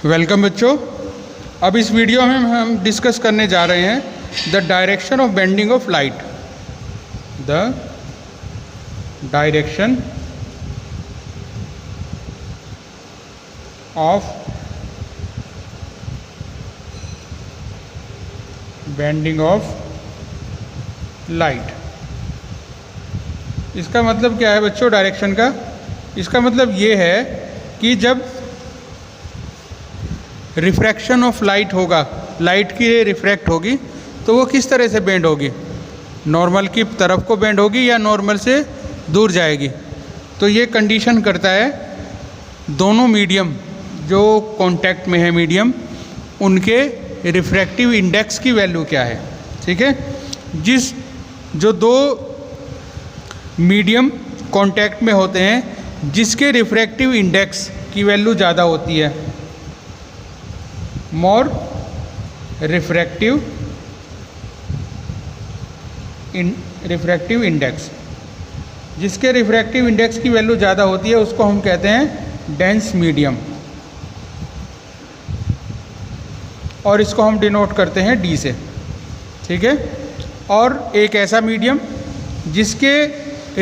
Welcome बच्चों। अब इस वीडियो में हम डिस्कस करने जा रहे हैं the direction of bending of light. The direction of bending of light. इसका मतलब क्या है बच्चों डायरेक्शन का? इसका मतलब ये है कि जब रिफ्रैक्शन ऑफ लाइट होगा, लाइट की रे रिफ्रैक्ट होगी तो वो किस तरह से बेंड होगी? नॉर्मल की तरफ को बेंड होगी या नॉर्मल से दूर जाएगी? तो ये कंडीशन करता है दोनों मीडियम जो कांटेक्ट में है मीडियम, उनके रिफ्रैक्टिव इंडेक्स की वैल्यू क्या है। ठीक है, जो दो मीडियम कांटेक्ट में होते हैं जिसके रिफ्रैक्टिव इंडेक्स की वैल्यू ज़्यादा होती है, मोर रिफ्रैक्टिव इंडेक्स, जिसके रिफ्रैक्टिव इंडेक्स की वैल्यू ज़्यादा होती है उसको हम कहते हैं डेंस मीडियम, और इसको हम डिनोट करते हैं डी से। ठीक है, और एक ऐसा मीडियम जिसके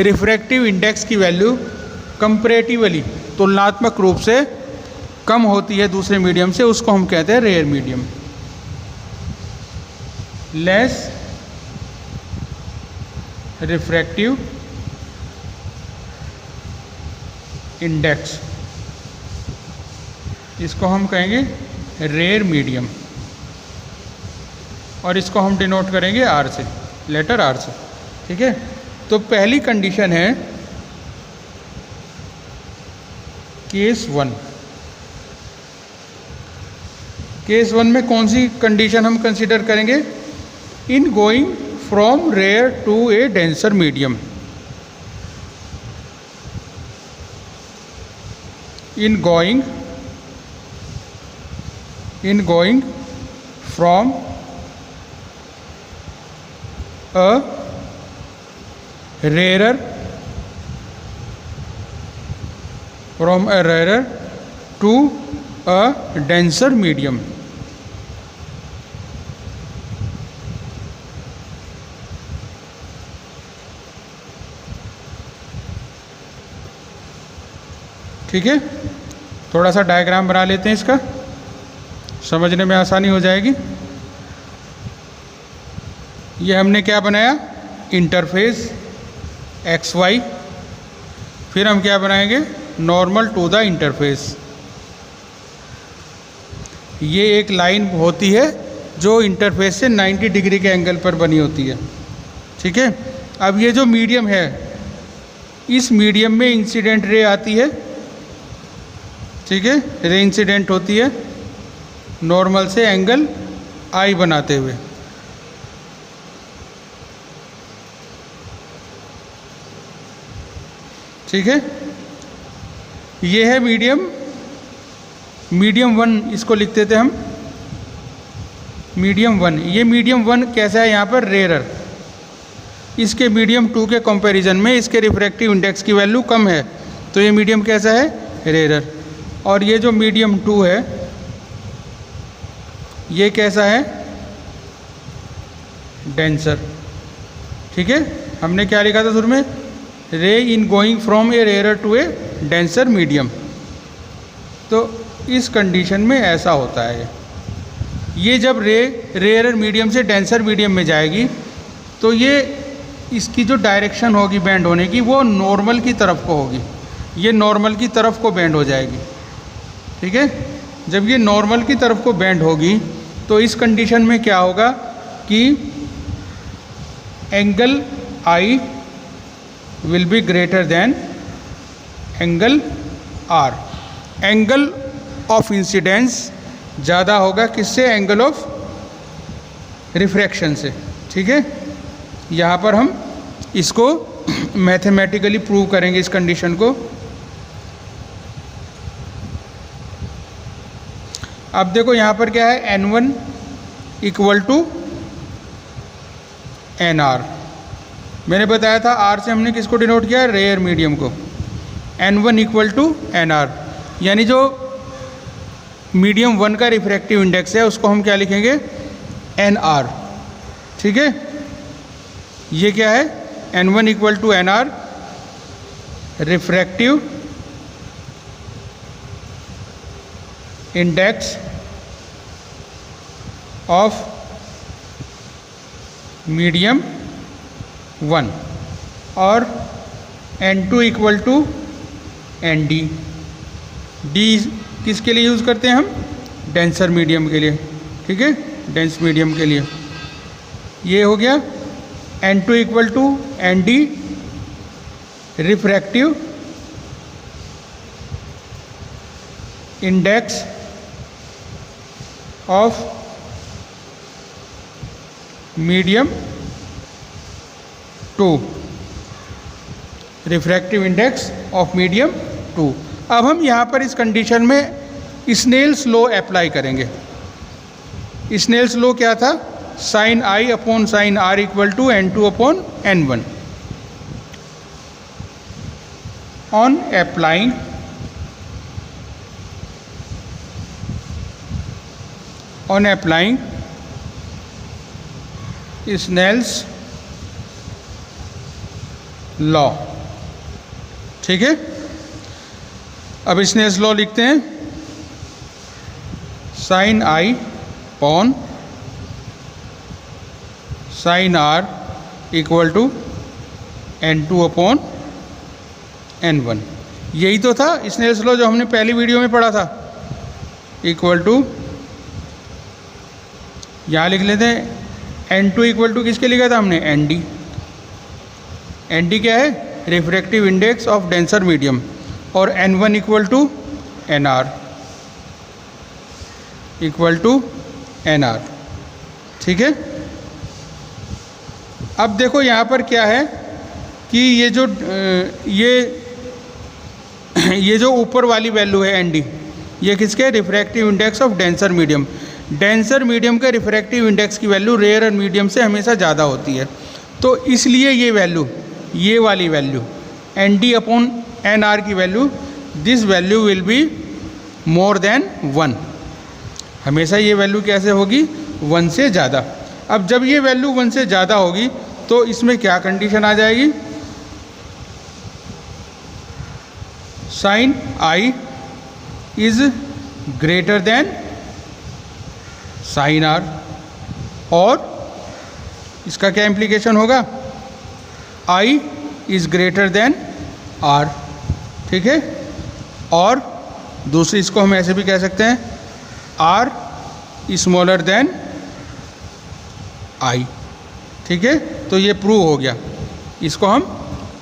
रिफ्रैक्टिव इंडेक्स की वैल्यू कंपैरेटिवली तुलनात्मक रूप से कम होती है दूसरे मीडियम से, उसको हम कहते हैं rare medium. Less refractive index, इसको हम कहेंगे रेयर मीडियम, और इसको हम डिनोट करेंगे आर से, लेटर आर से। ठीक है, तो पहली कंडीशन है केस वन। केस वन में कौन सी कंडीशन हम कंसीडर करेंगे? In going from rare to a denser medium. In going from a rarer to a denser medium। ठीक है, थोड़ा सा डायग्राम बना लेते हैं, इसका समझने में आसानी हो जाएगी। ये हमने क्या बनाया? इंटरफेस एक्स वाई, फिर हम क्या बनाएंगे? Normal to the interface. ये एक लाइन होती है जो इंटरफेस से 90 डिग्री के एंगल पर बनी होती है। ठीक है, अब ये जो मीडियम है, इस मीडियम में इंसिडेंट रे आती है। ठीक है, रे इंसिडेंट होती है नॉर्मल से एंगल आई बनाते हुए। ठीक है, ये है मीडियम वन, इसको लिखते थे हम मीडियम वन। ये मीडियम वन कैसा है? यहाँ पर रेयर, इसके मीडियम टू के कंपैरिजन में इसके रिफ्रैक्टिव इंडेक्स की वैल्यू कम है, तो ये मीडियम कैसा है? रेयर। और ये जो मीडियम टू है ये कैसा है? डेंसर। ठीक है, हमने क्या लिखा था शुरू में? Ray in going from a rare to a denser medium. तो इस कंडीशन में ऐसा होता है, ये जब रेयर मीडियम से डेंसर मीडियम में जाएगी तो ये इसकी जो डायरेक्शन होगी बेंड होने की वो नॉर्मल की तरफ को होगी, ये नॉर्मल की तरफ को बेंड हो जाएगी। ठीक है, जब ये नॉर्मल की तरफ को बेंड होगी तो इस कंडीशन में क्या होगा कि angle I will be greater than angle R. Angle of incidence ज़्यादा होगा किससे? एंगल ऑफ रिफ्रैक्शन से। ठीक है, यहाँ पर हम इसको मैथमेटिकली प्रूव करेंगे इस कंडीशन को। अब देखो यहाँ पर क्या है? N1 equal to NR। मैंने बताया था आर से हमने किसको डिनोट किया? रेयर मीडियम को। N1 इक्वल टू NR, यानी जो मीडियम 1 का रिफ्रैक्टिव इंडेक्स है उसको हम क्या लिखेंगे, NR। ठीक है, ये क्या है, N1 equal to NR refractive index of medium 1 और N2 equal to ND। D किसके लिए यूज़ करते हैं हम, डेंसर मीडियम के लिए। ठीक है, डेंस मीडियम के लिए ये हो गया। N2 equal to ND refractive index of medium 2, refractive index of medium 2। अब हम यहाँ पर इस कंडीशन में स्नेल्स लॉ अप्लाई करेंगे। स्नेल्स लॉ क्या था, sine I upon sine R equal to N2 upon N1। On applying Snell's law. ठीक है, अब स्नेल्स लॉ लिखते हैं, sine I upon sine R equal to N2 upon N1। यही तो था स्नेल्स लॉ जो हमने पहली वीडियो में पढ़ा था। इक्वल टू, यहाँ लिख लेते हैं N2 इक्वल टू किसके लिखा था हमने, ND। ND क्या है, refractive index of denser medium, और N1 equal to NR equal to NR। ठीक है, अब देखो यहाँ पर क्या है कि ये जो ऊपर वाली वैल्यू है ND, ये किसके, refractive index of denser medium. Denser medium के रिफ्रैक्टिव इंडेक्स की वैल्यू रेयर एंड मीडियम से हमेशा ज़्यादा होती है, तो इसलिए ये वैल्यू, ये वाली वैल्यू ND अपॉन NR की value, this value will be more than 1। हमेशा ये वैल्यू कैसे होगी, 1 से ज़्यादा। अब जब ये वैल्यू 1 से ज़्यादा होगी तो इसमें क्या कंडीशन आ जाएगी, sine I is greater than sine R, और इसका क्या इम्प्लीकेशन होगा, I is greater than R। ठीक है, और दूसरी इसको हम ऐसे भी कह सकते हैं, R स्मॉलर देन I। ठीक है, तो ये प्रूव हो गया। इसको हम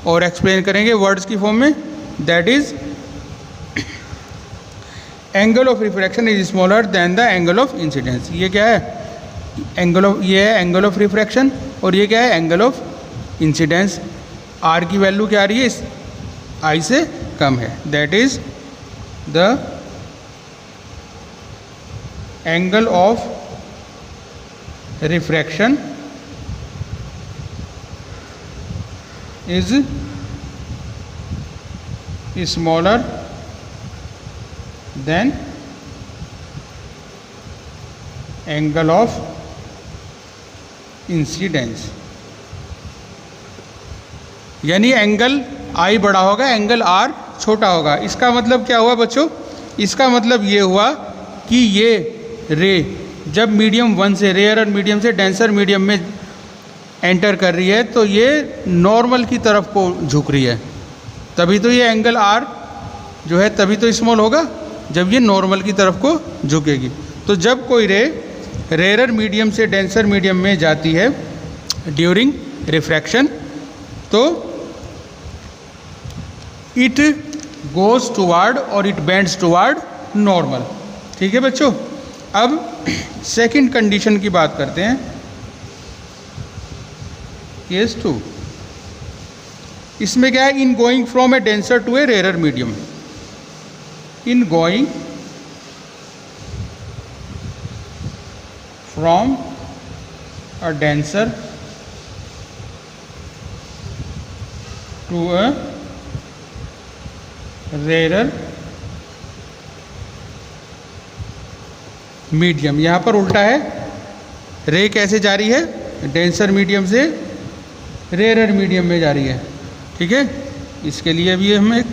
और एक्सप्लेन करेंगे वर्ड्स की फॉर्म में, that is angle of refraction is smaller than the angle of incidence. ये क्या है, ये है एंगल ऑफ रिफ्रैक्शन, और ये क्या है, एंगल ऑफ इंसिडेंस। R की वैल्यू क्या आ रही है, इस I से कम है, that is the angle of refraction is smaller than angle of incidence. यानी एंगल I बड़ा होगा, एंगल R छोटा होगा। इसका मतलब क्या हुआ बच्चों, इसका मतलब ये हुआ कि ये रे जब मीडियम 1 से, रेयर और मीडियम से डेंसर मीडियम में एंटर कर रही है तो ये नॉर्मल की तरफ को झुक रही है, तभी तो ये एंगल R जो है तभी तो स्मॉल होगा जब ये नॉर्मल की तरफ को झुकेगी। तो जब कोई रे रेयर मीडियम से डेंसर मीडियम में जाती है ड्यूरिंग रिफ्रैक्शन, तो इट गोज टुवार्ड और इट बेंड्स टुवार्ड नॉर्मल। ठीक है बच्चों, अब सेकंड कंडीशन की बात करते हैं, केस 2। इसमें क्या है, in going from a denser to a rare medium. In going from a denser to a rare medium. यहाँ पर उल्टा है, रे कैसे जा रही है, डेंसर मीडियम से रेयर मीडियम में जा रही है। ठीक है, इसके लिए भी हम एक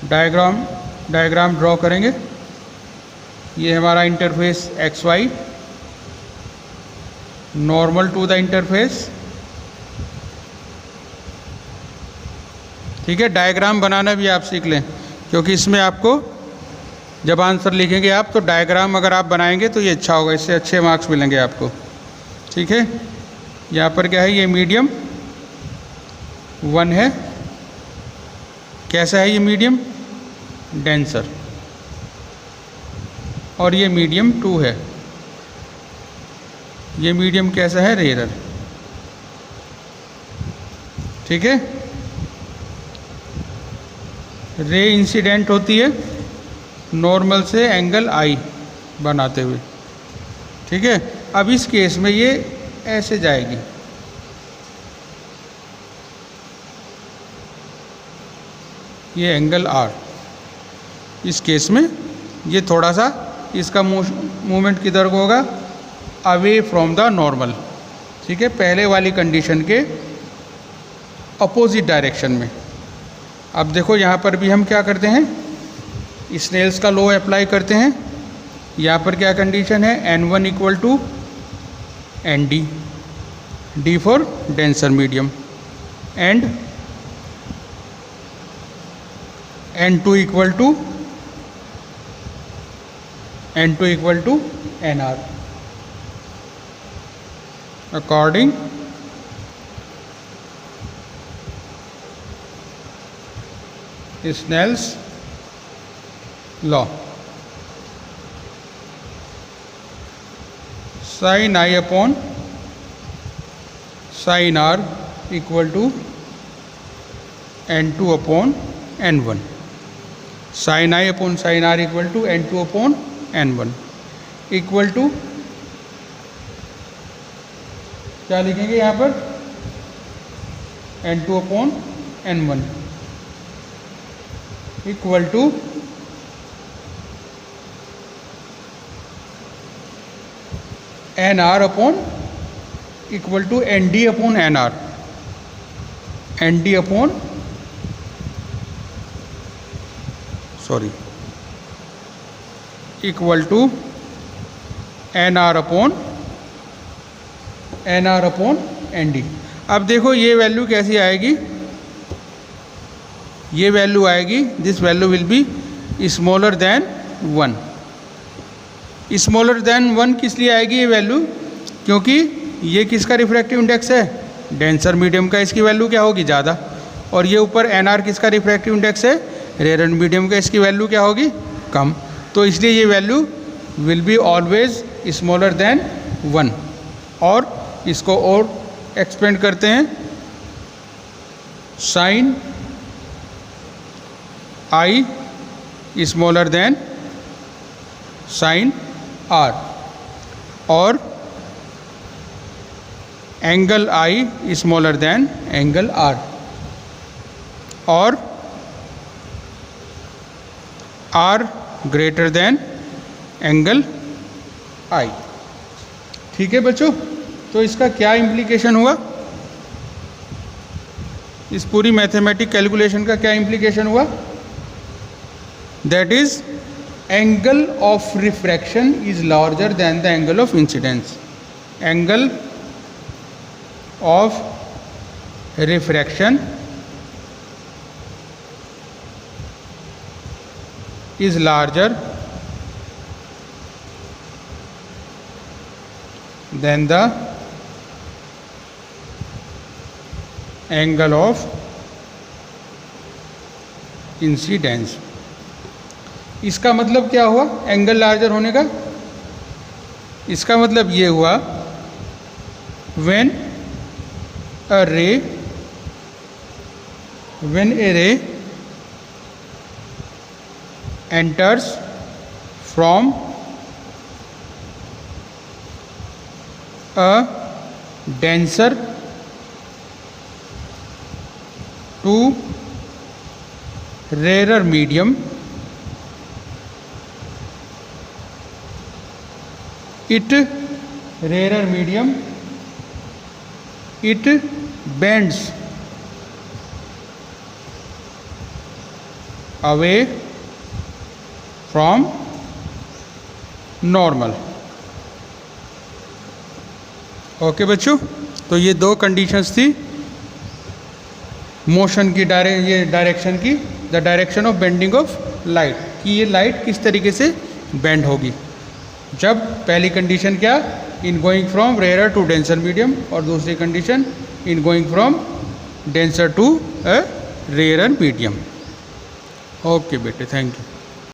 डायग्राम ड्रॉ करेंगे। ये हमारा interface X Y, normal to the interface. ठीक है, डायग्राम बनाना भी आप सीख लें, क्योंकि इसमें आपको जब आंसर लिखेंगे आप तो डायग्राम अगर आप बनाएंगे तो ये अच्छा होगा, इससे अच्छे मार्क्स मिलेंगे आपको। ठीक है, यहाँ पर क्या है, ये मीडियम 1 है। कैसा है ये मीडियम, डेंसर। और ये मीडियम 2 है, ये मीडियम कैसा है, रेयर। ठीक है, रे इंसिडेंट होती है नॉर्मल से एंगल आई बनाते हुए। ठीक है, अब इस केस में ये ऐसे जाएगी, ये एंगल आर। इस केस में ये थोड़ा सा इसका मूवमेंट किधर को होगा, अवे फ्रॉम द नॉर्मल। ठीक है, पहले वाली कंडीशन के अपोजिट डायरेक्शन में। अब देखो यहाँ पर भी हम क्या करते हैं, स्नेल्स का लॉ अप्लाई करते हैं। यहाँ पर क्या कंडीशन है, N1 equal to ND, D for denser medium, and N2 equal to NR according Snell's law. Sine I upon sine R equal to N2 upon N1, sine I upon sine R equal to N2 upon N1 equal to क्या लिखेंगे यहाँ पर, N2 upon N1 equal to NR upon equal to ND upon NR, ND upon equal to NR upon ND। अब देखो ये value कैसी आएगी, ये वैल्यू आएगी, this value will be smaller than 1। Smaller than 1 किस लिए आएगी ये वैल्यू, क्योंकि ये किसका रिफ्रैक्टिव इंडेक्स है, डेंसर मीडियम का, इसकी वैल्यू क्या होगी, ज़्यादा। और ये ऊपर NR किसका रिफ्रैक्टिव इंडेक्स है, रेयर मीडियम का, इसकी वैल्यू क्या होगी, कम। तो इसलिए ये value will be always smaller than 1। और इसको और एक्सपेंड करते हैं, sine I smaller than sine R, और angle I smaller than angle R, और R greater than angle I। ठीक है बच्चों, तो इसका क्या इम्प्लीकेशन हुआ, इस पूरी मैथमेटिक कैलकुलेशन का क्या इम्प्लीकेशन हुआ, that is angle of refraction is larger than the angle of incidence. Angle of refraction is larger than the angle of incidence। इसका मतलब क्या हुआ एंगल लार्जर होने का, इसका मतलब ये हुआ when a ray enters from a denser to rarer medium, it rare medium it bends away from normal. Okay बच्चों, तो ये दो कंडीशंस थी मोशन की, डायरेक्शन की, the direction of bending of light, कि ये लाइट किस तरीके से बेंड होगी। जब पहली कंडीशन क्या, in going from rare to denser medium, और दूसरी condition in going from denser to rare medium. Okay बेटे, थैंक यू।